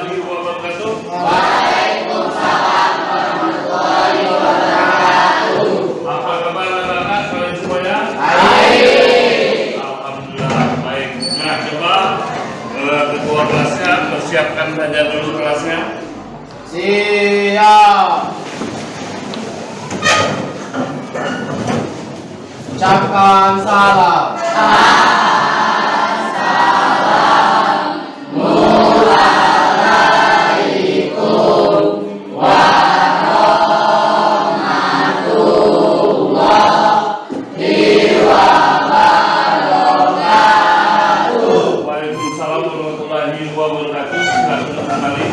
warahmatullahi wabarakatuh. Waalaikumsalam warahmatullahi wabarakatuh. Apa kabar anak-anak kalian semuanya? Baik. Alhamdulillah baik. Nah, coba ketua kelasnya persiapkan saja dulu kelasnya. Siap. Ucapkan salam. Waalaikumsalam warahmatullahi wabarakatuh. Silakan kembali.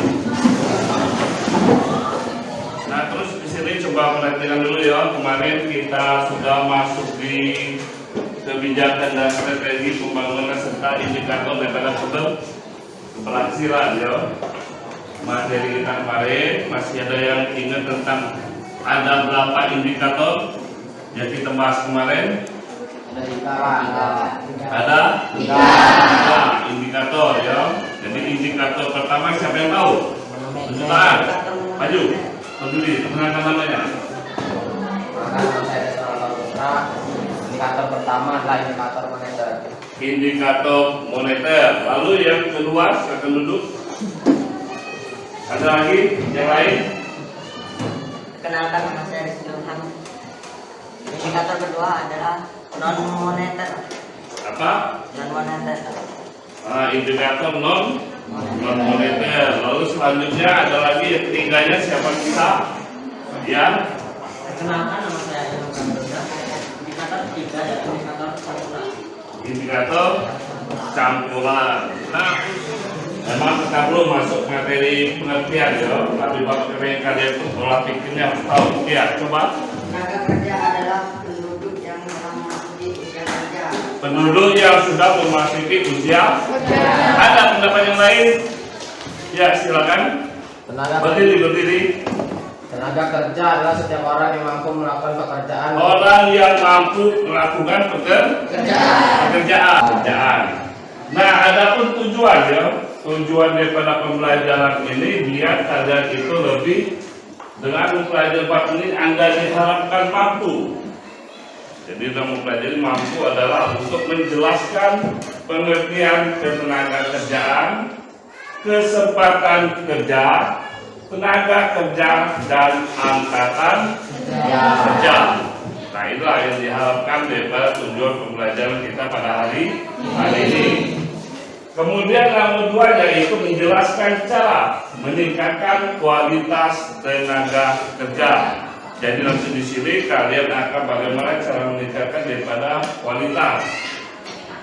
Nah, terus di sini coba perhatikan dulu ya. Kemarin kita sudah masuk di kebijakan dan strategi pembangunan serta indikator daripada keberhasilan ya. Materi kita kemarin masih ada yang ingat tentang ada berapa indikator yang kita bahas kemarin? Ada tiga indikator ya. Jadi indikator pertama siapa yang tahu? Tunjukkan. Maju. Peduli. Perkenalkan namanya. Indikator pertama adalah indikator moneter. Indikator moneter. Lalu yang kedua silakan duduk. Ada lagi yang lain? Kenalkan, nama saya Rizky Ilham. Indikator kedua adalah non moneter. Apa? Non moneter. Indikator non moneter. Lalu selanjutnya ada lagi yang ketiganya siapa kita? Ya. Kenalkan, nama saya Ilham Kamruda. Indikator ketiga adalah indikator campuran. Indikator campuran. Nah, memang kita belum masuk materi pengertian ya, tapi bapak kalian itu pola pikirnya harus tahu ya. Coba. Tenaga kerja adalah penduduk yang telah memasuki usia kerja. Penduduk yang sudah memasuki usia. Ada pendapat yang lain? Ya, silakan. Berdiri. Tenaga kerja adalah setiap orang yang mampu melakukan pekerjaan. Orang yang mampu melakukan pekerjaan. Nah, adapun tujuan ya, tujuan daripada pembelajaran ini biar kalian itu lebih dengan mempelajari bab ini Anda diharapkan mampu. Jadi dalam mempelajari mampu adalah untuk menjelaskan pengertian ketenaga kerjaan, kesempatan kerja, tenaga kerja dan angkatan kerja. Nah, itulah yang diharapkan daripada tujuan pembelajaran kita pada hari ini. Kemudian yang kedua yaitu menjelaskan cara meningkatkan kualitas tenaga kerja. Jadi nanti di sini kalian akan bagaimana cara meningkatkan daripada kualitas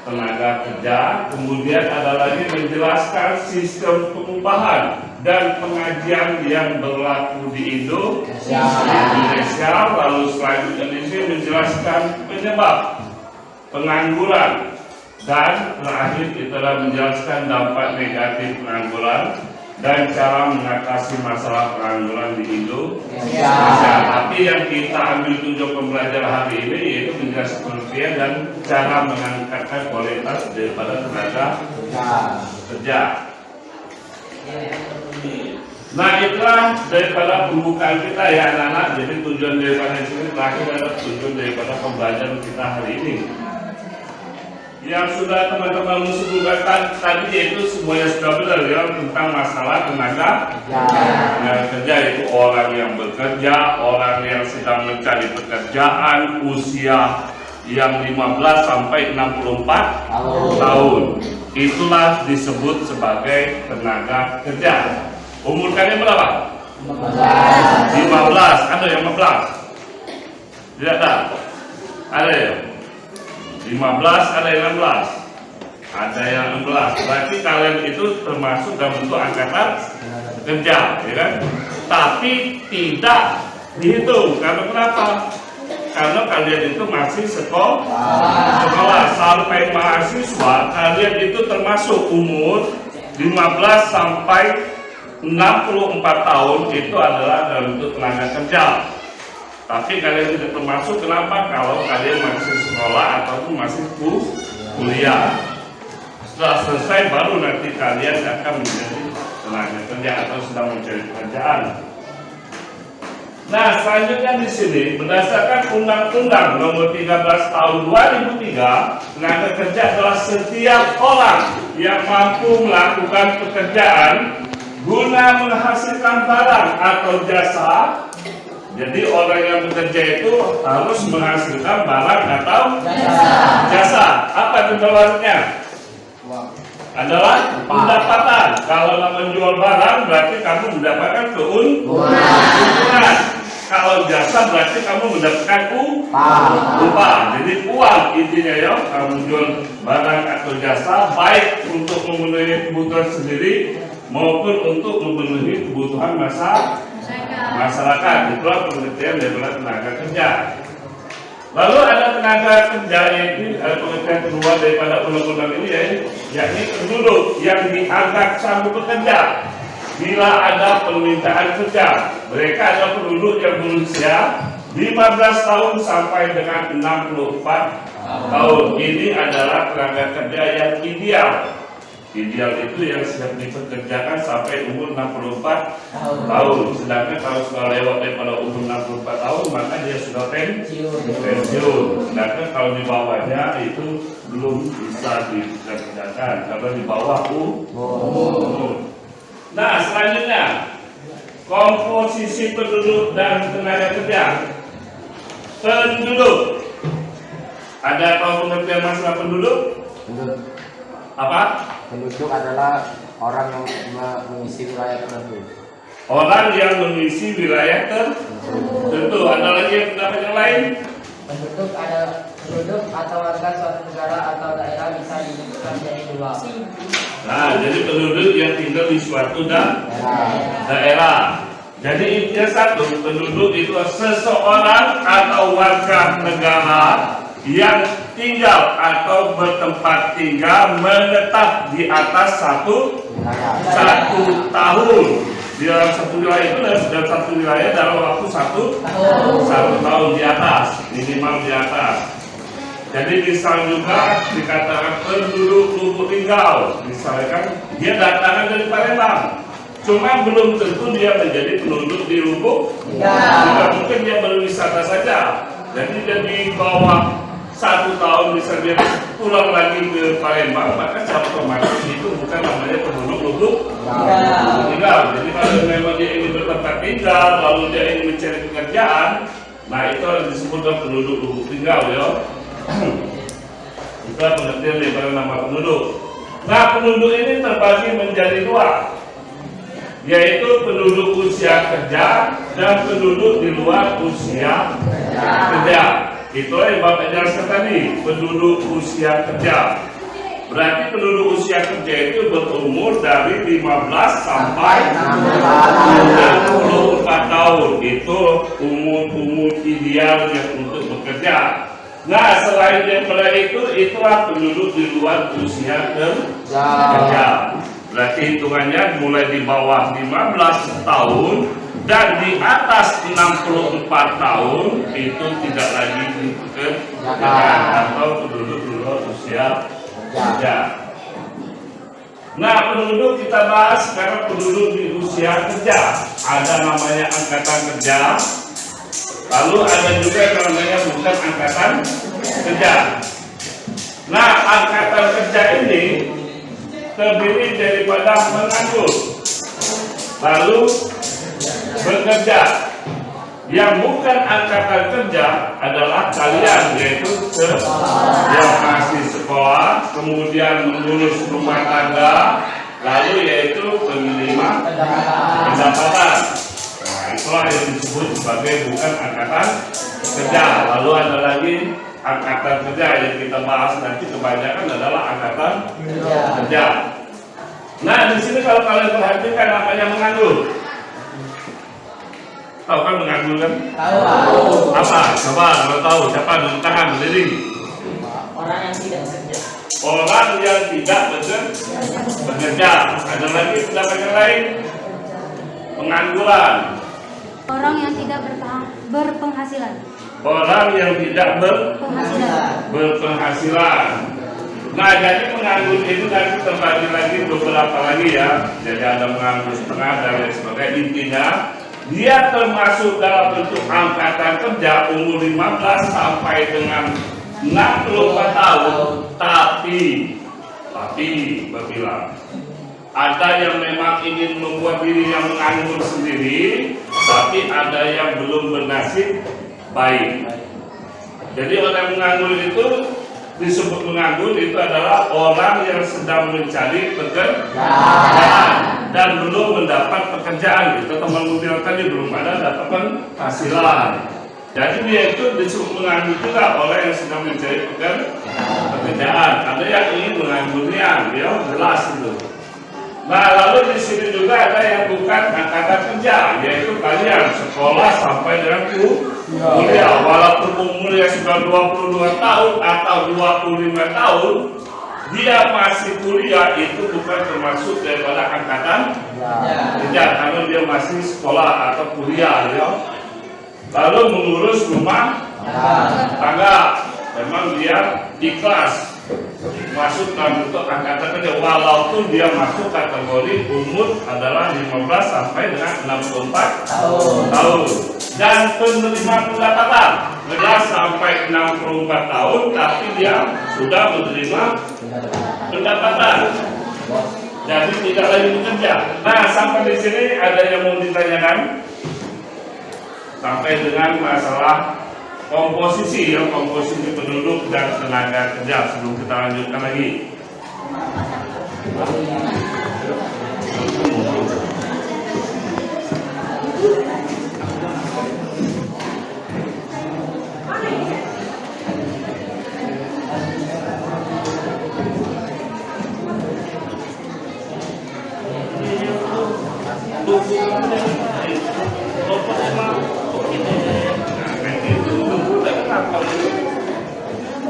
tenaga kerja. Kemudian ada lagi menjelaskan sistem pengupahan dan pengajian yang berlaku di Indonesia. Lalu selanjutnya di sini menjelaskan penyebab pengangguran. Dan terakhir kita telah menjelaskan dampak negatif pengangguran dan cara mengatasi masalah pengangguran di Indonesia. Tapi yang kita ambil tujuan pembelajaran hari ini yaitu menjelaskan pengertian dan cara meningkatkan kualitas daripada tenaga kerja. Nah, itulah daripada pembukaan kita ya anak-anak. Jadi tujuan daripada sini terakhir adalah tujuan daripada pembelajaran kita hari ini. Yang sudah teman-teman sebutkan tadi yaitu semuanya sudah benar ya tentang masalah tenaga kerja, itu orang yang bekerja, orang yang sedang mencari pekerjaan, usia yang 15 sampai 64 tahun. Itulah disebut sebagai tenaga kerja. Umur kalian berapa? 15. Ada yang 15? Tidak ada? Ada ya? 15, ada yang 16, ada yang 16. Berarti kalian itu termasuk dalam bentuk angkatan kerja, ya kan? Tapi tidak dihitung. Karena kenapa? Karena kalian itu masih sekolah sampai mahasiswa. Kalian itu termasuk umur 15 sampai 64 tahun itu adalah dalam bentuk tenaga kerja. Tapi kalian tidak termasuk, kenapa? Kalau kalian masih sekolah ataupun masih kuliah. Setelah selesai baru nanti kalian akan menjadi tenaga kerja atau sedang mencari pekerjaan. Nah, selanjutnya di sini berdasarkan Undang-Undang Nomor 13 Tahun 2003, tenaga kerja adalah setiap orang yang mampu melakukan pekerjaan guna menghasilkan barang atau jasa. Jadi orang yang bekerja itu harus menghasilkan barang atau jasa. Apa itu bawaannya? Adalah pendapatan. Kalau menjual barang berarti kamu mendapatkan keuntungan. Kalau jasa berarti kamu mendapatkan upah. Jadi uang intinya ya, kamu jual barang atau jasa baik untuk memenuhi kebutuhan sendiri maupun untuk memenuhi kebutuhan masyarakat. Itulah pengertian daripada tenaga kerja. Lalu ada tenaga kerja ini, ada pengertian kedua daripada undang-undang ini yakni penduduk yang dianggap sanggup bekerja bila ada permintaan kerja. Mereka adalah penduduk yang berusia 15 tahun sampai dengan 64 tahun. Ini adalah tenaga kerja yang ideal. Ideal itu yang siap dipekerjakan sampai umur 64 tahun. Sedangkan kalau sudah lewat daripada umur 64 tahun, maka dia sudah pensiun. Sedangkan kalau di bawahnya itu belum bisa dipekerjakan karena di bawah umur. Nah, selanjutnya komposisi penduduk dan tenaga kerja. Penduduk. Ada tahu pengertian masalah penduduk? Apa? Penduduk adalah orang yang mengisi wilayah tertentu. Orang yang mengisi wilayah tertentu. Ada lagi yang pendapat yang lain? Penduduk atau warga suatu negara atau daerah bisa disebutkan menjadi dua. Nah, jadi penduduk yang tinggal di suatu daerah. Jadi intinya satu, penduduk itu seseorang atau warga negara yang tinggal atau bertempat tinggal menetap di atas satu tahun. Di dalam satu wilayah itu dalam satu wilayah dalam waktu satu tahun di atas, minimal di atas. Jadi misal juga dikatakan penduduk Lubuk Linggau, misalkan dia datangan dari Palembang, cuma belum tentu dia menjadi penduduk di Lubuk. Juga mungkin dia berwisata saja. Jadi dia di bawah 1 tahun bisa dia pulang lagi ke Palembang, maka secara otomatis itu bukan namanya penduduk Lubuk Linggau. Jadi kalau memang dia ingin bertempat tinggal, lalu dia ingin mencari pekerjaan, nah itu disebut penduduk Lubuk Linggau ya. Itulah pengertian daripada nama penduduk. Nah, penduduk ini terbagi menjadi dua, yaitu penduduk usia kerja dan penduduk di luar usia kerja. Itulah yang Bapak jelaskan tadi, penduduk usia kerja. Berarti penduduk usia kerja itu berumur dari 15 sampai 64 tahun. Itu umur idealnya untuk bekerja. Nah, selain daripada itu, itulah penduduk di luar usia kerja. Berarti hitungannya mulai di bawah 15 tahun dan di atas 64 tahun itu tidak lagi dipekerjakan atau penduduk di luar usia kerja. Nah, penduduk kita bahas sekarang penduduk di usia kerja. Ada namanya angkatan kerja. Lalu ada juga yang namanya bukan angkatan kerja. Nah, angkatan kerja ini terdiri daripada menganggur, lalu bekerja. Yang bukan angkatan kerja adalah kalian, yaitu yang masih sekolah, kemudian lulus rumah tangga, lalu yaitu penerima pendapatan. Itulah yang disebut sebagai bukan angkatan kerja. Lalu ada lagi angkatan kerja yang kita bahas nanti kebanyakan adalah angkatan kerja. Nah, di sini kalau kalian perhatikan namanya menganggur. Tahu kan menganggur kan? Tahu. Apa? Coba kalau tahu siapa dulu tangan berdiri. Orang yang tidak bekerja. Orang yang tidak bekerja. Ada lagi pendapat yang lain? Pengangguran. Orang yang tidak berpenghasilan. Orang yang tidak berpenghasilan. Nah, jadi menganggur itu nanti terbagi lagi beberapa lagi ya. Jadi ada menganggur setengah dan lain sebagainya. Intinya dia termasuk dalam bentuk angkatan kerja umur 15 sampai dengan 64 tahun. Tapi berbilang ada yang memang ingin membuat diri yang menganggur sendiri, tapi ada yang belum bernasib baik. Jadi orang menganggur itu disebut menganggur itu adalah orang yang sedang mencari pekerjaan dan belum mendapat pekerjaan. Itu teman bilang tadi belum ada dapat penghasilan. Jadi dia itu disebut menganggur juga orang yang sedang mencari pekerjaan. Ada yang ingin menganggurnya, dia jelas itu. Nah, lalu di sini juga ada yang bukan angkatan kerja, yaitu kalian sekolah sampai dengan kuliah. Walaupun umurnya sudah 22 tahun atau 25 tahun, dia masih kuliah, itu bukan termasuk daripada angkatan kerja, karena dia masih sekolah atau kuliah. Ya. Lalu mengurus rumah tangga, memang dia ikhlas masuk dalam bentuk angkatan kerja, walaupun dia masuk kategori umur adalah 15 sampai dengan 64 tahun. Dan penerima pendapatan 15 sampai 64 tahun, tapi dia sudah menerima pendapatan, jadi tidak lagi bekerja. Nah, sampai di sini ada yang mau ditanyakan sampai dengan masalah komposisi penduduk dan tenaga kerja sebelum kita lanjutkan lagi.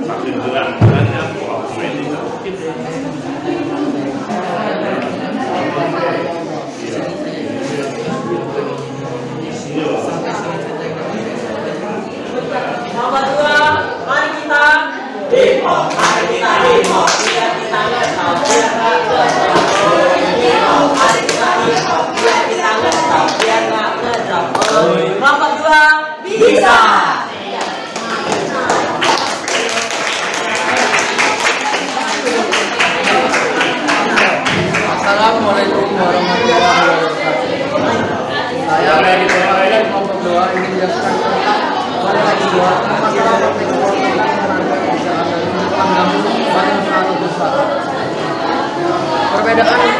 Makin berat beratnya Nomor 2, mari kita demo, mari kita demo, biar kita nggak tahu, biar nggak demo, mari kita demo, biar kita nggak tahu, biar nggak ngedrop. Nomor 2, bisa. Assalamualaikum warahmatullahi wabarakatuh. Saya dari Bapak mau berdoa ingin menjelaskan tentang masalah kedua, masalah praktik ekonomi tenaga kerjaan dan pandang yang sangat besar. Perbedaan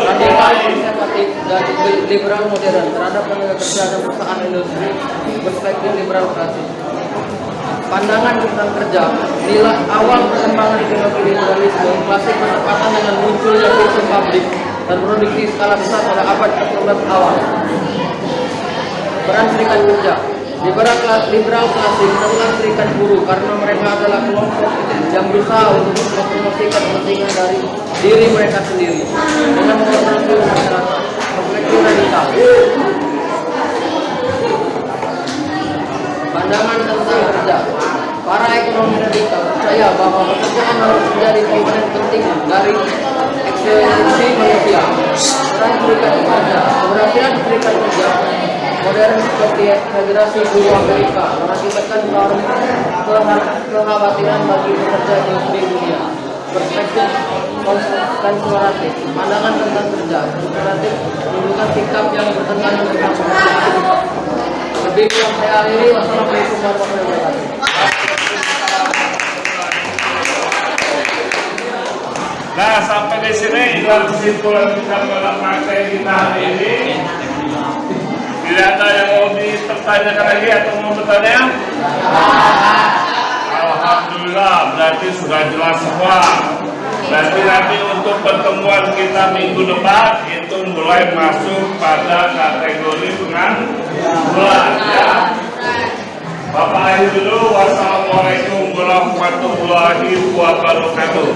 radikal konservatif dan liberal modern terhadap tenaga kerja dan perusahaan industri berspektif liberal klasik. Pandangan tentang kerja, nilai awal perkembangan ideologi liberalisme klasik bertepatan dengan munculnya sistem pabrik dan produksi skala besar pada abad ke-19 awal. Peran serikat kerja, liberal klasik menentang serikat buruh karena mereka adalah kelompok yang berusaha untuk mempromosikan kepentingan dari diri mereka sendiri dengan menghormati masyarakat. Perspektif radikal. Pandangan tentang kerja, para ekonomi radikal percaya bahwa pekerjaan harus menjadi komponen penting dari eksistensi manusia. Peran serikat kerja, keberhasilan serikat kerja modern seperti Federasi Buruh Amerika mengakibatkan kekhawatiran bagi pekerja industri dunia. Perspektif konservatif, pandangan tentang kerja, konservatif menunjukkan sikap yang bertentangan dengan pekerjaan. Lebih kurang saya akhiri. Wassalamualaikum warahmatullahi wabarakatuh. Nah, sampai di sini itulah kesimpulan kita dalam materi kita hari ini. Tidak ada yang mau dipertanyakan lagi atau mau bertanya? Alhamdulillah, berarti sudah jelas semua. Berarti nanti untuk pertemuan kita minggu depan itu mulai masuk pada kategori pengangguran ya. Bapak akhir dulu. Wassalamualaikum warahmatullahi wabarakatuh.